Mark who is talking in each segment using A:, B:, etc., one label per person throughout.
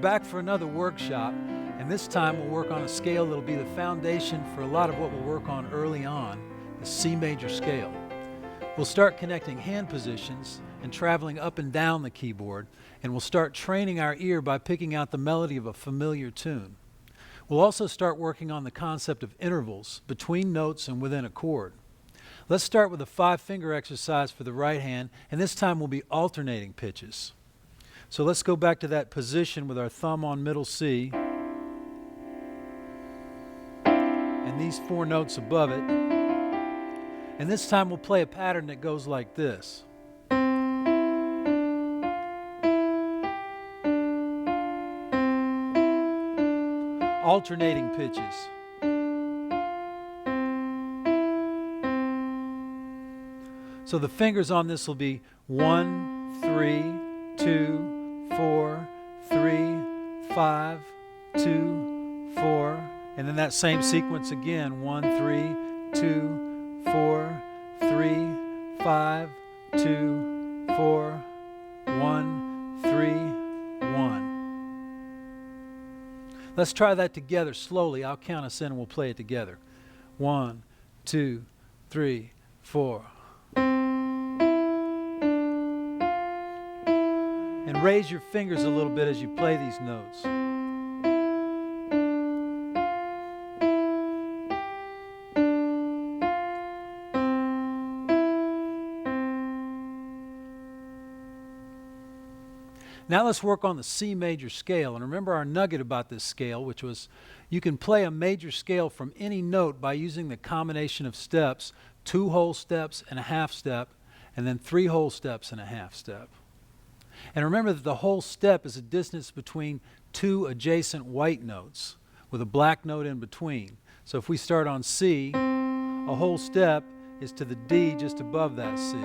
A: back for another workshop, and this time we'll work on a scale that'll be the foundation for a lot of what we'll work on early on, the C major scale. We'll start connecting hand positions and traveling up and down the keyboard, and we'll start training our ear by picking out the melody of a familiar tune. We'll also start working on the concept of intervals between notes and within a chord. Let's start with a 5-finger exercise for the right hand, and this time we'll be alternating pitches. So let's go back to that position with our thumb on middle C and these 4 notes above it. And this time we'll play a pattern that goes like this. Alternating pitches. So the fingers on this will be 1, 3, 2, 4, 3, 5, 2, 4, and then that same sequence again, 1, 3, 2, 4, 3, 5, 2, 4, 1, 3, 1. Let's try that together slowly. I'll count us in and we'll play it together. 1, 2, 3, 4. And raise your fingers a little bit as you play these notes. Now let's work on the C major scale. And remember our nugget about this scale, which was you can play a major scale from any note by using the combination of steps, 2 whole steps and a half step, and then 3 whole steps and a half step. And remember that the whole step is a distance between 2 adjacent white notes with a black note in between. So if we start on C, a whole step is to the D just above that C.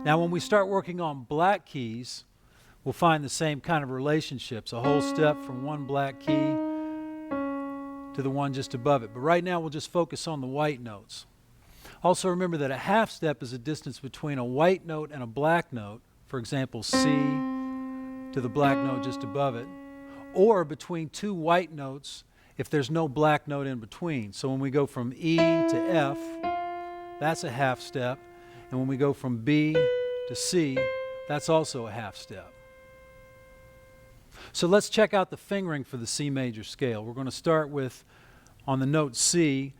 A: Now when we start working on black keys, we'll find the same kind of relationships, a whole step from one black key to the one just above it. But right now we'll just focus on the white notes. Also remember that a half step is a distance between a white note and a black note. For example, C to the black note just above it, or between 2 white notes if there's no black note in between. So when we go from E to F, that's a half step, and when we go from B to C, that's also a half step. So let's check out the fingering for the C major scale. We're going to start with, on the note C,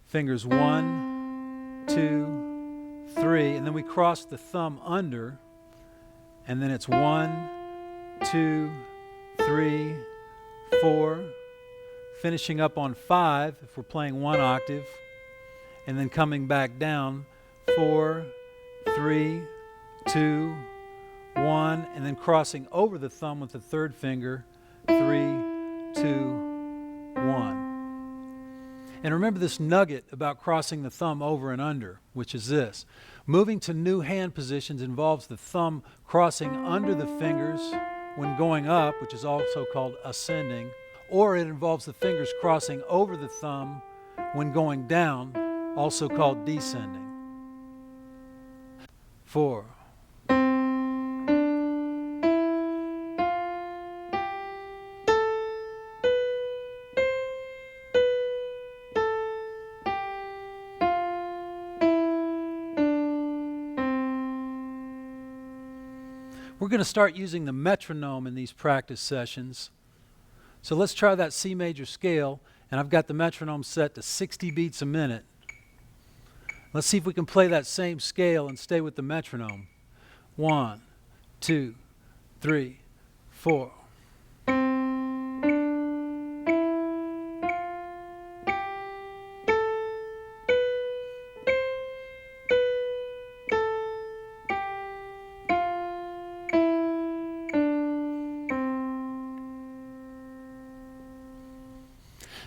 A: fingers 1, 2, 3, and then we cross the thumb under, and then it's 1, 2, 3, 4, finishing up on 5 if we're playing 1 octave, and then coming back down, 4, 3, 2, 1, and then crossing over the thumb with the 3rd finger, 3, 2, 1. And remember this nugget about crossing the thumb over and under, which is this. Moving to new hand positions involves the thumb crossing under the fingers when going up, which is also called ascending, or it involves the fingers crossing over the thumb when going down, also called descending. 4. We're going to start using the metronome in these practice sessions. So let's try that C major scale, and I've got the metronome set to 60 beats a minute. Let's see if we can play that same scale and stay with the metronome. 1, 2, 3, 4.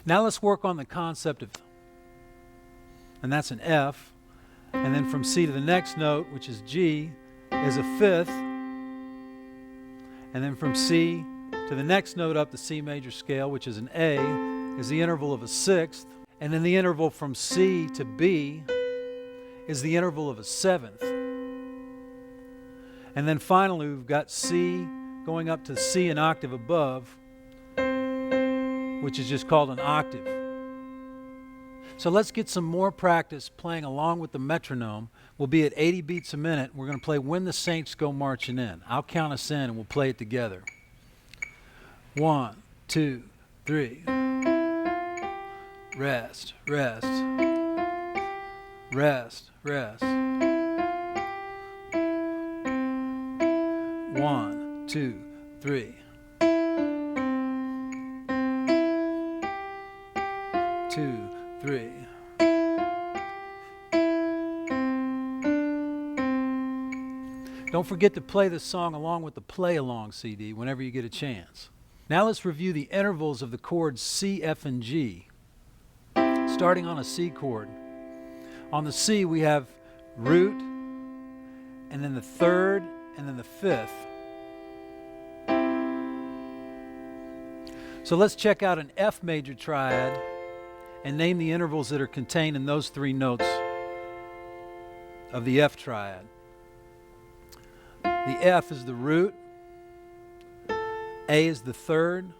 A: Now let's work on the concept of, and that's an F, and then from C to the next note, which is G, is a 5th, and then from C to the next note up the C major scale, which is an A, is the interval of a 6th, and then the interval from C to B is the interval of a 7th. And then finally we've got C going up to C an octave above, which is just called an octave. So let's get some more practice playing along with the metronome. We'll be at 80 beats a minute. We're going to play When the Saints Go Marching In. I'll count us in and we'll play it together. 1, 2, 3. Rest, rest. Rest, rest. 1, 2, 3. 2, 3. Don't forget to play this song along with the Play Along CD whenever you get a chance. Now let's review the intervals of the chords C, F, and G, starting on a C chord. On the C we have root, and then the third, and then the fifth. So let's check out an F major triad and name the intervals that are contained in those three notes of the F triad. The F is the root, A is the third,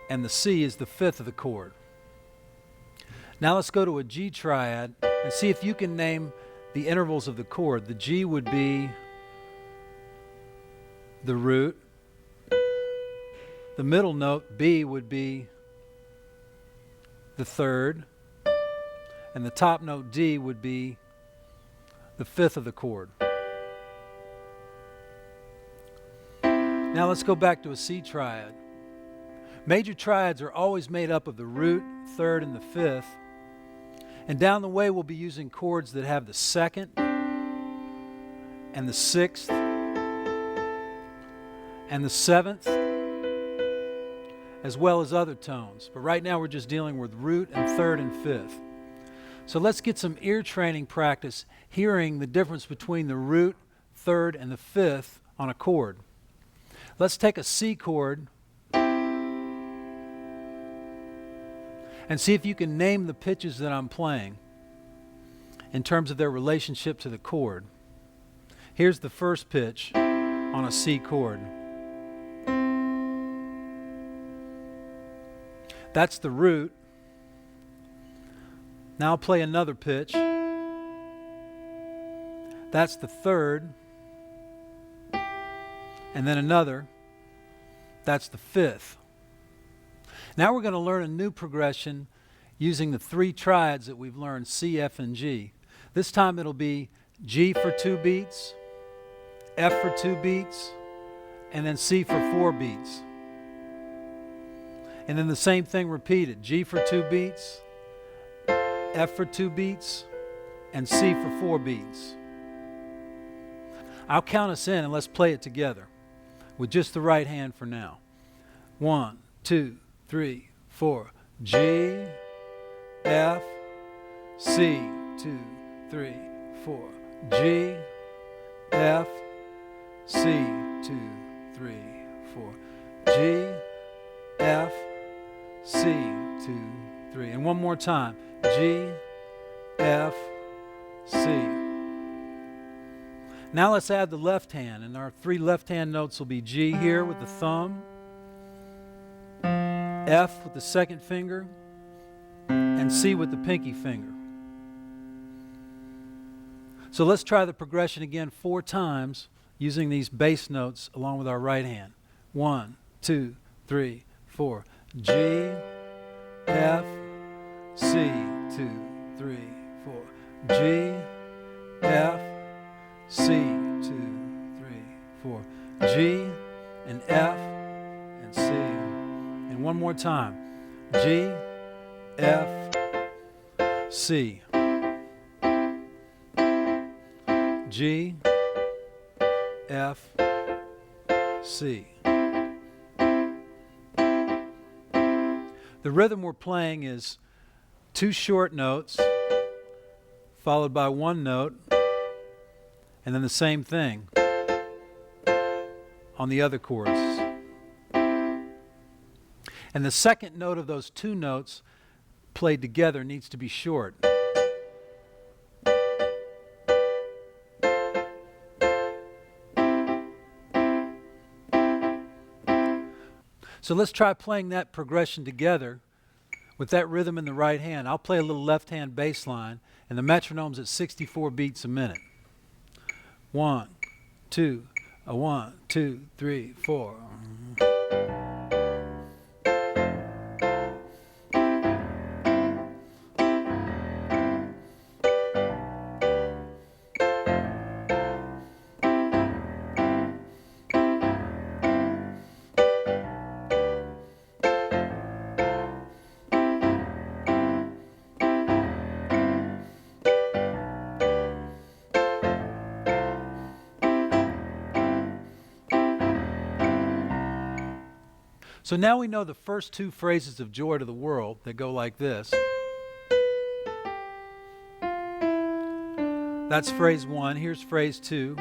A: and the C is the fifth of the chord. Now let's go to a G triad and see if you can name the intervals of the chord. The G would be the root, the middle note, B, would be the third, and the top note, D, would be the fifth of the chord. Now let's go back to a C triad. Major triads are always made up of the root, third, and the fifth. And down the way we'll be using chords that have the second and the sixth and the seventh, as well as other tones. But right now we're just dealing with root and third and fifth. So let's get some ear training practice hearing the difference between the root, third, and the fifth on a chord. Let's take a C chord and see if you can name the pitches that I'm playing in terms of their relationship to the chord. Here's the first pitch on a C chord. That's the root. Now I'll play another pitch. That's the third. And then another. That's the fifth. Now we're going to learn a new progression using the three triads that we've learned, C, F, and G. This time it'll be G for 2 beats, F for 2 beats, and then C for 4 beats. And then the same thing repeated, G for 2 beats, F for 2 beats, and C for 4 beats. I'll count us in and let's play it together with just the right hand for now. 1, 2, 3, 4. G, F, C, 2, 3, 4. G, F, C, 2, 3, 4. G, F, C, 2, 3. And one more time. G, F, C. Now let's add the left hand, and our 3 left hand notes will be G here with the thumb, F with the second finger, and C with the pinky finger. So let's try the progression again 4 times using these bass notes along with our right hand. 1, 2, 3, 4. G, F, C, 2, 3, 4. G, F, C, 2, 3, 4. G and F and C. And one more time. G, F, C. G, F, C. The rhythm we're playing is 2 short notes followed by 1 note, and then the same thing on the other chords. And the second note of those 2 notes played together needs to be short. So let's try playing that progression together with that rhythm in the right hand. I'll play a little left hand bass line, and the metronome's at 64 beats a minute. 1, 2, 1, 2, 3, 4. So now we know the first two phrases of Joy to the World that go like this. That's phrase 1. Here's phrase 2.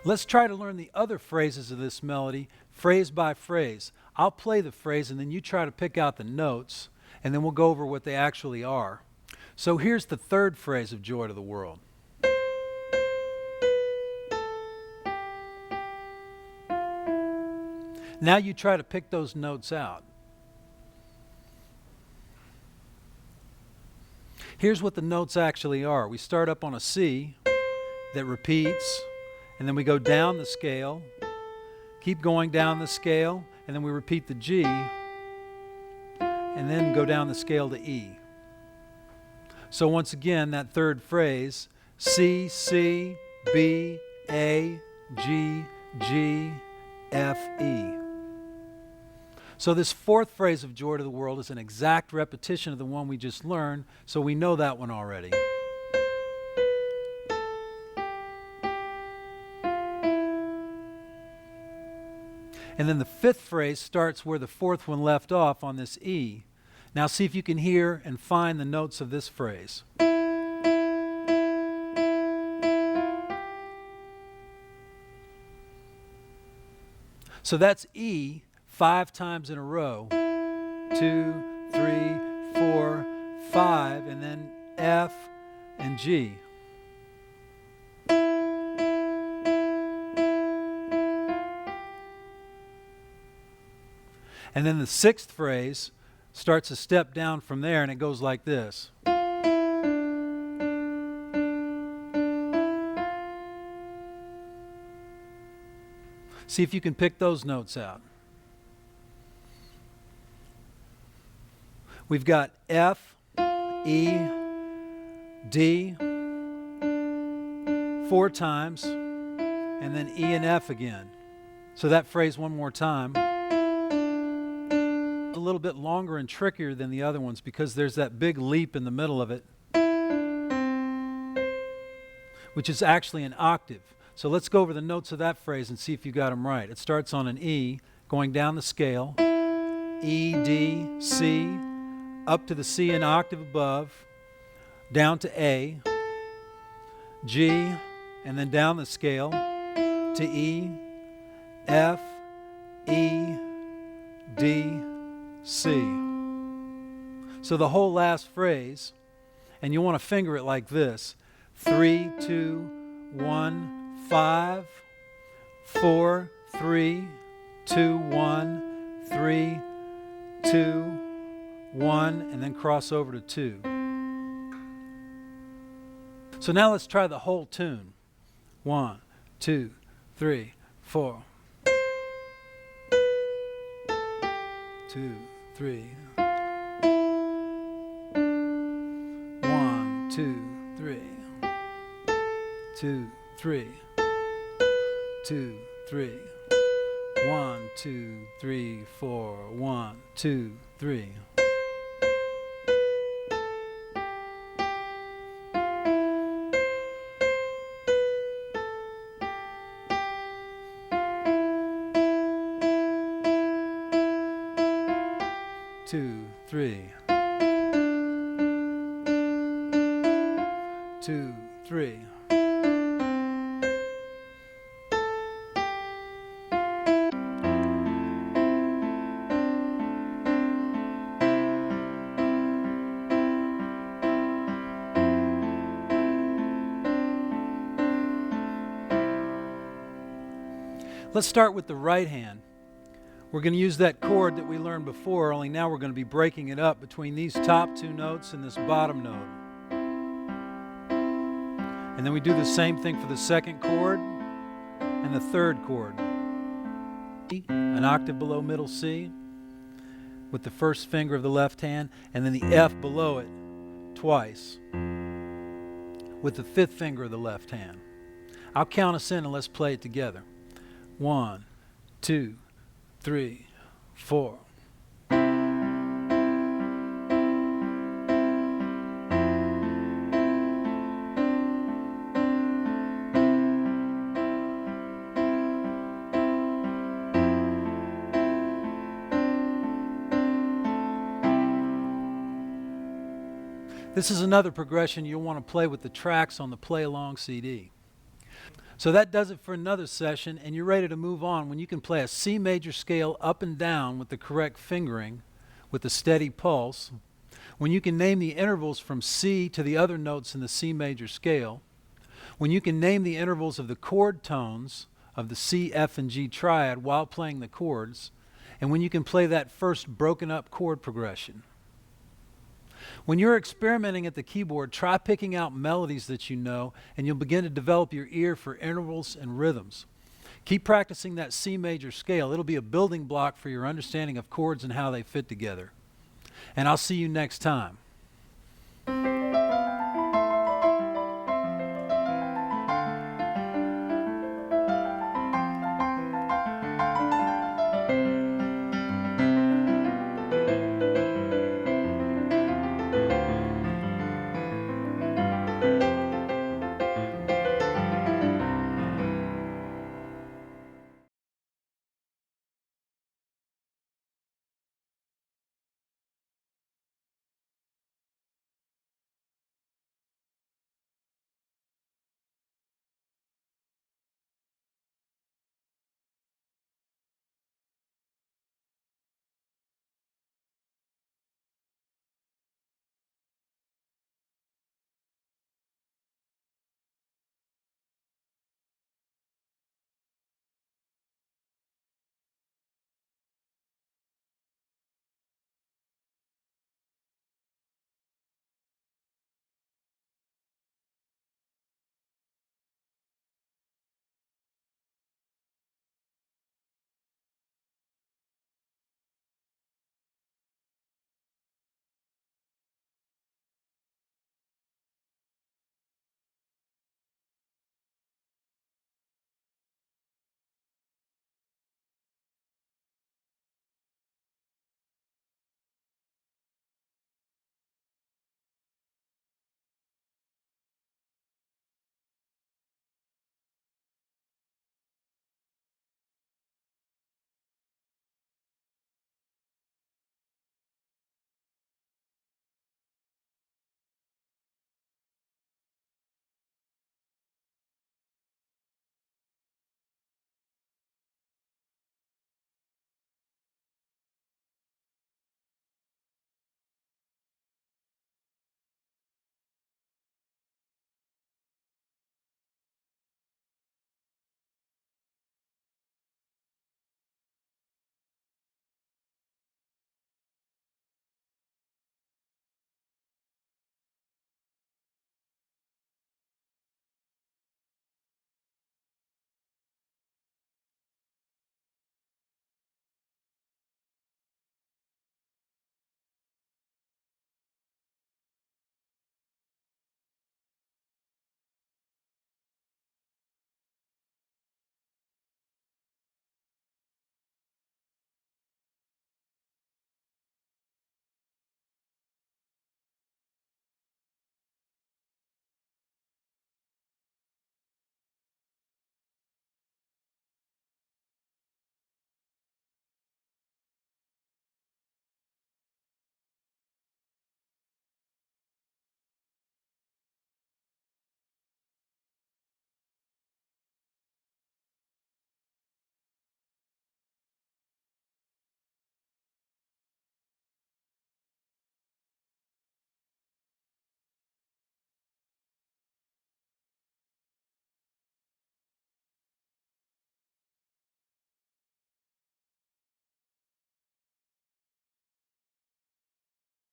A: Let's try to learn the other phrases of this melody, phrase by phrase. I'll play the phrase and then you try to pick out the notes, and then we'll go over what they actually are. So here's the third phrase of Joy to the World. Now you try to pick those notes out. Here's what the notes actually are. We start up on a C that repeats, and then we go down the scale, keep going down the scale, and then we repeat the G, and then go down the scale to E. So once again, that third phrase, C, C, B, A, G, G, F, E. So this fourth phrase of Joy to the World is an exact repetition of the one we just learned, so we know that one already. And then the fifth phrase starts where the fourth one left off on this E. Now see if you can hear and find the notes of this phrase. So that's E 5 times in a row. 2, 3, 4, 5, and then F and G. And then the sixth phrase starts a step down from there, and it goes like this. See if you can pick those notes out. We've got F, E, D 4 times, and then E and F again. So that phrase one more time. A little bit longer and trickier than the other ones because there's that big leap in the middle of it, which is actually an octave. So let's go over the notes of that phrase and see if you got them right. It starts on an E, going down the scale, E, D, C, up to the C an octave above, down to A, G, and then down the scale to E, F, E, D, C. So the whole last phrase, and you want to finger it like this: 3, 2, 1, 5, 4, 3, 2, 1, 3, 2, 1, and then cross over to 2. So now let's try the whole tune. 1, 2, 3, 4. 2, 3. 1, 2, 3. 2, 3. 2, 3. 1, 2, 3, 4. 1, 2, 3. Two, three. 2, 3. Let's start with the right hand. We're going to use that chord that we learned before, only now we're going to be breaking it up between these top two notes and this bottom note. And then we do the same thing for the second chord and the third chord. An octave below middle C with the first finger of the left hand, and then the F below it twice with the fifth finger of the left hand. I'll count us in and let's play it together. 1, 2, 3, 4. This is another progression you'll want to play with the tracks on the Play Along CD. So that does it for another session, and you're ready to move on when you can play a C major scale up and down with the correct fingering with a steady pulse, when you can name the intervals from C to the other notes in the C major scale, when you can name the intervals of the chord tones of the C, F, and G triad while playing the chords, and when you can play that first broken up chord progression. When you're experimenting at the keyboard, try picking out melodies that you know, and you'll begin to develop your ear for intervals and rhythms. Keep practicing that C major scale. It'll be a building block for your understanding of chords and how they fit together. And I'll see you next time.